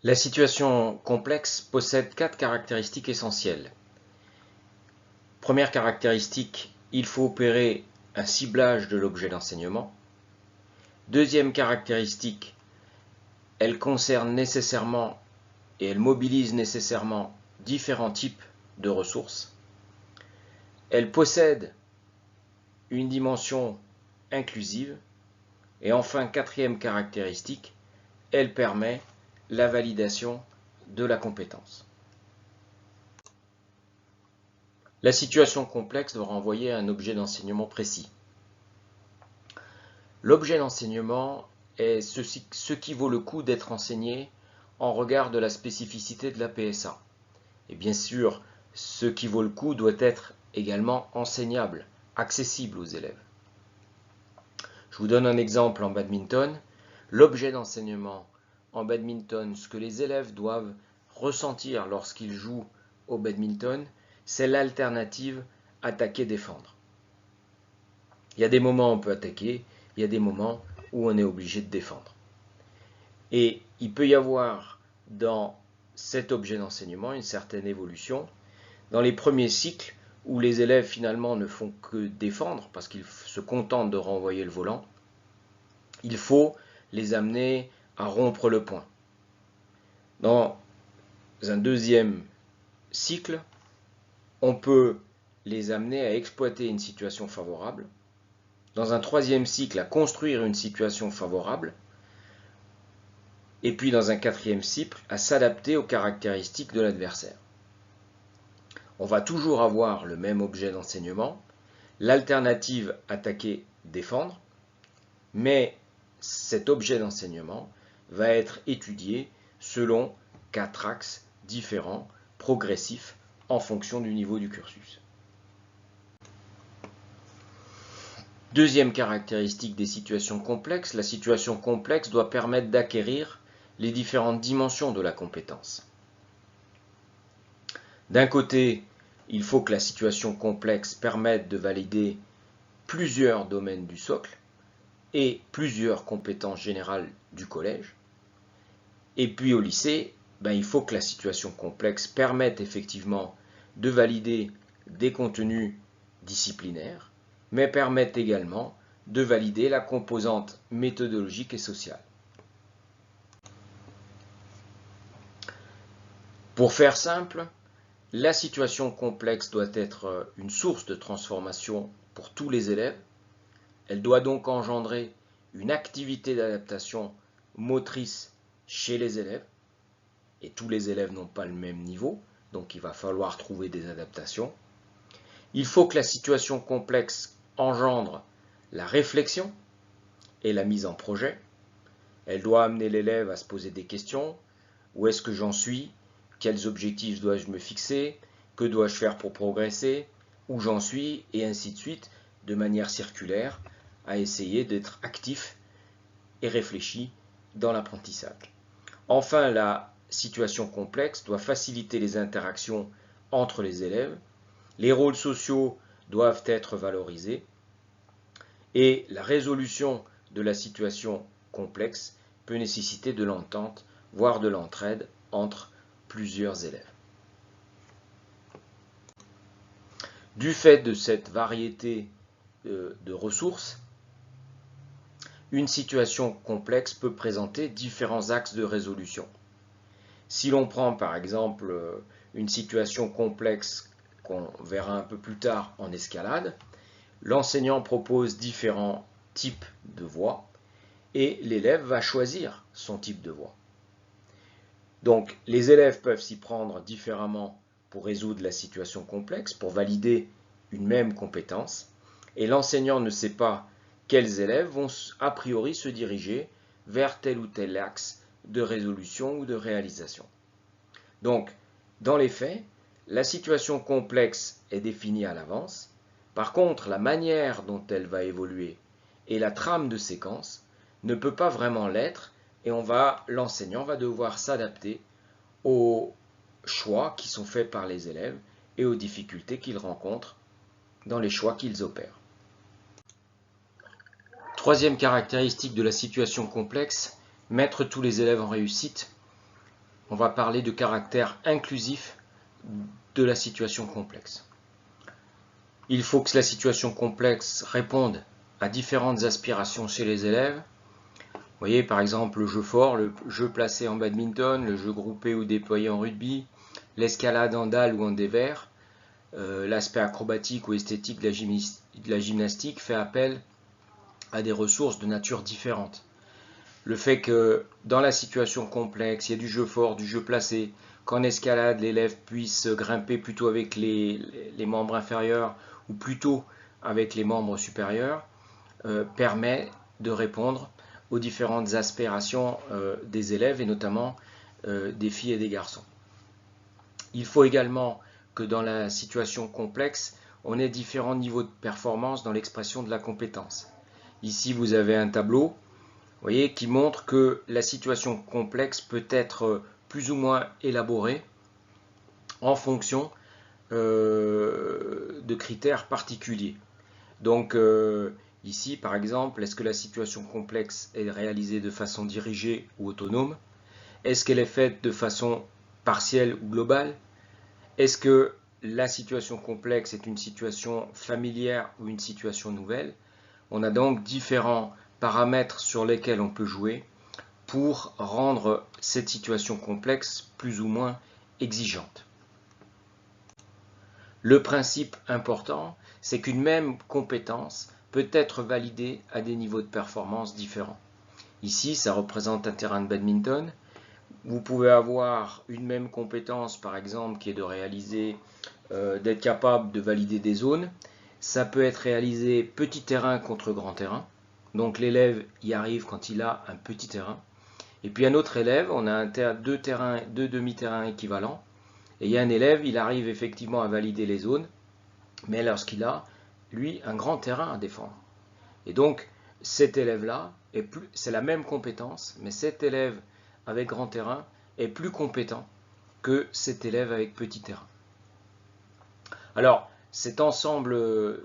La situation complexe possède 4 caractéristiques essentielles. Première caractéristique, il faut opérer un ciblage de l'objet d'enseignement. Deuxième caractéristique, elle concerne nécessairement et elle mobilise nécessairement différents types de ressources. Elle possède une dimension inclusive. Et enfin, quatrième caractéristique, elle permet la validation de la compétence. La situation complexe doit renvoyer à un objet d'enseignement précis. L'objet d'enseignement est ce qui vaut le coup d'être enseigné en regard de la spécificité de la PSA. Et bien sûr, ce qui vaut le coup doit être également enseignable, accessible aux élèves. Je vous donne un exemple en badminton. L'objet d'enseignement en badminton, ce que les élèves doivent ressentir lorsqu'ils jouent au badminton, c'est l'alternative attaquer-défendre. Il y a des moments où on peut attaquer, il y a des moments où on est obligé de défendre. Et il peut y avoir dans cet objet d'enseignement une certaine évolution. Dans les premiers cycles, où les élèves finalement ne font que défendre, parce qu'ils se contentent de renvoyer le volant, il faut les amener à rompre le point. Dans un deuxième cycle, on peut les amener à exploiter une situation favorable. Dans un troisième cycle, à construire une situation favorable. Et puis dans un quatrième cycle, à s'adapter aux caractéristiques de l'adversaire. On va toujours avoir le même objet d'enseignement, l'alternative attaquer-défendre, mais cet objet d'enseignement va être étudié selon 4 axes différents, progressifs, en fonction du niveau du cursus. Deuxième caractéristique des situations complexes, la situation complexe doit permettre d'acquérir les différentes dimensions de la compétence. D'un côté, il faut que la situation complexe permette de valider plusieurs domaines du socle et plusieurs compétences générales du collège. Et puis au lycée, il faut que la situation complexe permette effectivement de valider des contenus disciplinaires, mais permette également de valider la composante méthodologique et sociale. Pour faire simple, la situation complexe doit être une source de transformation pour tous les élèves. Elle doit donc engendrer une activité d'adaptation motrice chez les élèves. Et tous les élèves n'ont pas le même niveau, donc il va falloir trouver des adaptations. Il faut que la situation complexe engendre la réflexion et la mise en projet. Elle doit amener l'élève à se poser des questions. Où est-ce que j'en suis? Quels objectifs dois-je me fixer? Que dois-je faire pour progresser? Où j'en suis? Et ainsi de suite, de manière circulaire, à essayer d'être actif et réfléchi dans l'apprentissage. Enfin, la situation complexe doit faciliter les interactions entre les élèves. Les rôles sociaux doivent être valorisés. Et la résolution de la situation complexe peut nécessiter de l'entente, voire de l'entraide entre plusieurs élèves. Du fait de cette variété de ressources, une situation complexe peut présenter différents axes de résolution. Si l'on prend par exemple une situation complexe qu'on verra un peu plus tard en escalade, l'enseignant propose différents types de voies et l'élève va choisir son type de voie. Donc les élèves peuvent s'y prendre différemment pour résoudre la situation complexe, pour valider une même compétence, et l'enseignant ne sait pas quels élèves vont a priori se diriger vers tel ou tel axe de résolution ou de réalisation. Donc, dans les faits, la situation complexe est définie à l'avance. Par contre, la manière dont elle va évoluer et la trame de séquence ne peut pas vraiment l'être, et l'enseignant va devoir s'adapter aux choix qui sont faits par les élèves et aux difficultés qu'ils rencontrent dans les choix qu'ils opèrent. Troisième caractéristique de la situation complexe, mettre tous les élèves en réussite. on va parler de caractère inclusif de la situation complexe. Il faut que la situation complexe réponde à différentes aspirations chez les élèves. Vous voyez par exemple le jeu fort, le jeu placé en badminton, le jeu groupé ou déployé en rugby, l'escalade en dalle ou en dévers, l'aspect acrobatique ou esthétique de la gymnastique fait appel à des ressources de nature différente. Le fait que dans la situation complexe, il y a du jeu fort, du jeu placé, qu'en escalade, l'élève puisse grimper plutôt avec les membres inférieurs ou plutôt avec les membres supérieurs, permet de répondre aux différentes aspirations des élèves et notamment des filles et des garçons. Il faut également que dans la situation complexe, on ait différents niveaux de performance dans l'expression de la compétence. Ici, vous avez un tableau, vous voyez, qui montre que la situation complexe peut être plus ou moins élaborée en fonction de critères particuliers. Donc ici, par exemple, est-ce que la situation complexe est réalisée de façon dirigée ou autonome? Est-ce qu'elle est faite de façon partielle ou globale? Est-ce que la situation complexe est une situation familière ou une situation nouvelle? On a donc différents paramètres sur lesquels on peut jouer pour rendre cette situation complexe plus ou moins exigeante. Le principe important, c'est qu'une même compétence peut être validée à des niveaux de performance différents. Ici, ça représente un terrain de badminton. Vous pouvez avoir une même compétence, par exemple, qui est de réaliser, d'être capable de valider des zones. Ça peut être réalisé petit terrain contre grand terrain. Donc l'élève y arrive quand il a un petit terrain. Et puis un autre élève, on a deux demi-terrains équivalents. Et il y a un élève, il arrive effectivement à valider les zones, mais lorsqu'il a, lui, un grand terrain à défendre. Et donc, cet élève-là, c'est la même compétence, mais cet élève avec grand terrain est plus compétent que cet élève avec petit terrain. Alors, cet ensemble,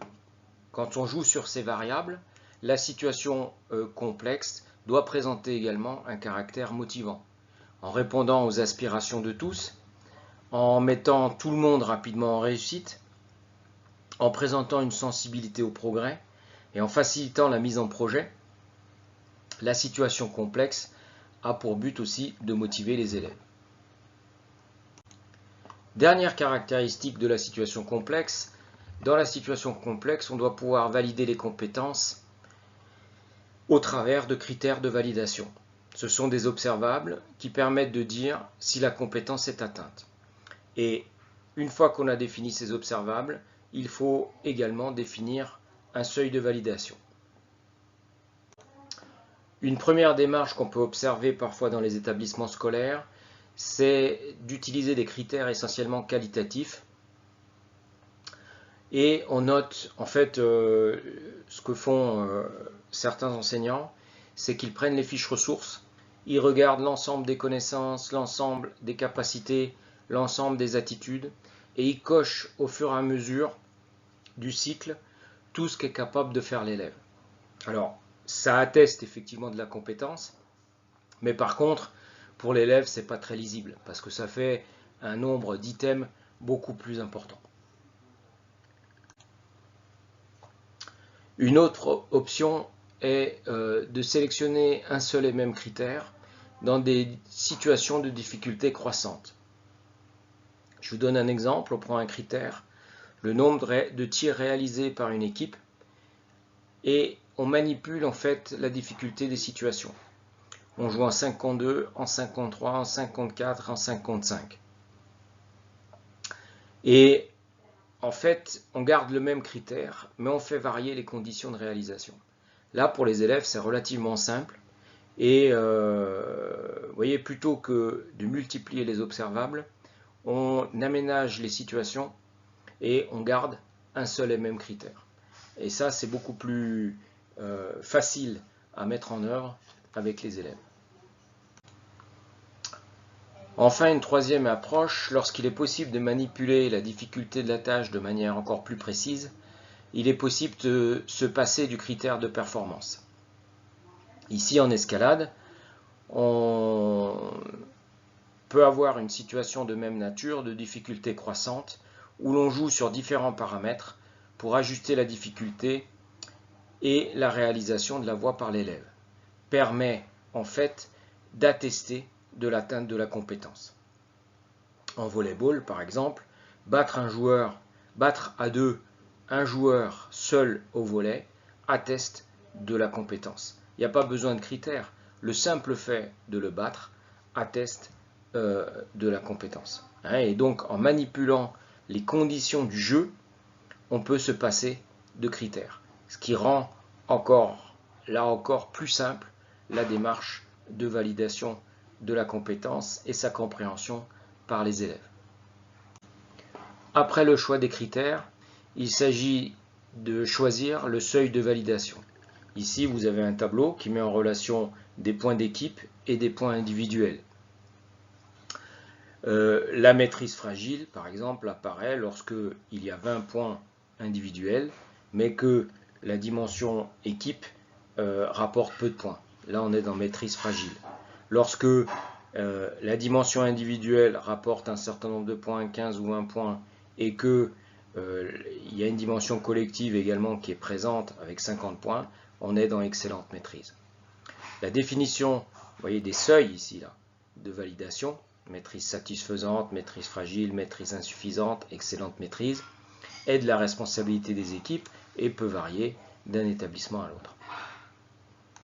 quand on joue sur ces variables, la situation complexe doit présenter également un caractère motivant. En répondant aux aspirations de tous, en mettant tout le monde rapidement en réussite, en présentant une sensibilité au progrès et en facilitant la mise en projet, la situation complexe a pour but aussi de motiver les élèves. Dernière caractéristique de la situation complexe, dans la situation complexe, on doit pouvoir valider les compétences au travers de critères de validation. Ce sont des observables qui permettent de dire si la compétence est atteinte. Et une fois qu'on a défini ces observables, il faut également définir un seuil de validation. Une première démarche qu'on peut observer parfois dans les établissements scolaires, c'est d'utiliser des critères essentiellement qualitatifs. Et on note, en fait, ce que font certains enseignants, c'est qu'ils prennent les fiches ressources, ils regardent l'ensemble des connaissances, l'ensemble des capacités, l'ensemble des attitudes, et ils cochent au fur et à mesure du cycle tout ce qu'est capable de faire l'élève. Alors, ça atteste effectivement de la compétence, mais par contre, pour l'élève, c'est pas très lisible, parce que ça fait un nombre d'items beaucoup plus important. Une autre option est de sélectionner un seul et même critère dans des situations de difficulté croissante. Je vous donne un exemple, on prend un critère, le nombre de tirs réalisés par une équipe, et on manipule en fait la difficulté des situations. On joue en 5 contre 2, en 5 contre 3, en 5 contre 4, en 5 contre 5. Et en fait, on garde le même critère, mais on fait varier les conditions de réalisation. Là, pour les élèves, c'est relativement simple. Et vous voyez, plutôt que de multiplier les observables, on aménage les situations et on garde un seul et même critère. Et ça, c'est beaucoup plus facile à mettre en œuvre avec les élèves. Enfin, une troisième approche, lorsqu'il est possible de manipuler la difficulté de la tâche de manière encore plus précise, il est possible de se passer du critère de performance. Ici, en escalade, on peut avoir une situation de même nature, de difficulté croissante, où l'on joue sur différents paramètres pour ajuster la difficulté et la réalisation de la voie par l'élève. Permet en fait d'attester de l'atteinte de la compétence. En volleyball, par exemple, battre à deux un joueur seul au volley atteste de la compétence. Il n'y a pas besoin de critères. Le simple fait de le battre atteste de la compétence. Et donc, en manipulant les conditions du jeu, on peut se passer de critères. Ce qui rend là encore plus simple la démarche de validation de la compétence et sa compréhension par les élèves. Après le choix des critères, il s'agit de choisir le seuil de validation. Ici, vous avez un tableau qui met en relation des points d'équipe et des points individuels. La maîtrise fragile, par exemple, apparaît lorsque il y a 20 points individuels, mais que la dimension équipe rapporte peu de points. Là, on est dans maîtrise fragile. Lorsque la dimension individuelle rapporte un certain nombre de points, 15 ou 20 points, et que il y a une dimension collective également qui est présente avec 50 points, on est dans excellente maîtrise. La définition, vous voyez, des seuils ici, là, de validation, maîtrise satisfaisante, maîtrise fragile, maîtrise insuffisante, excellente maîtrise, est de la responsabilité des équipes et peut varier d'un établissement à l'autre.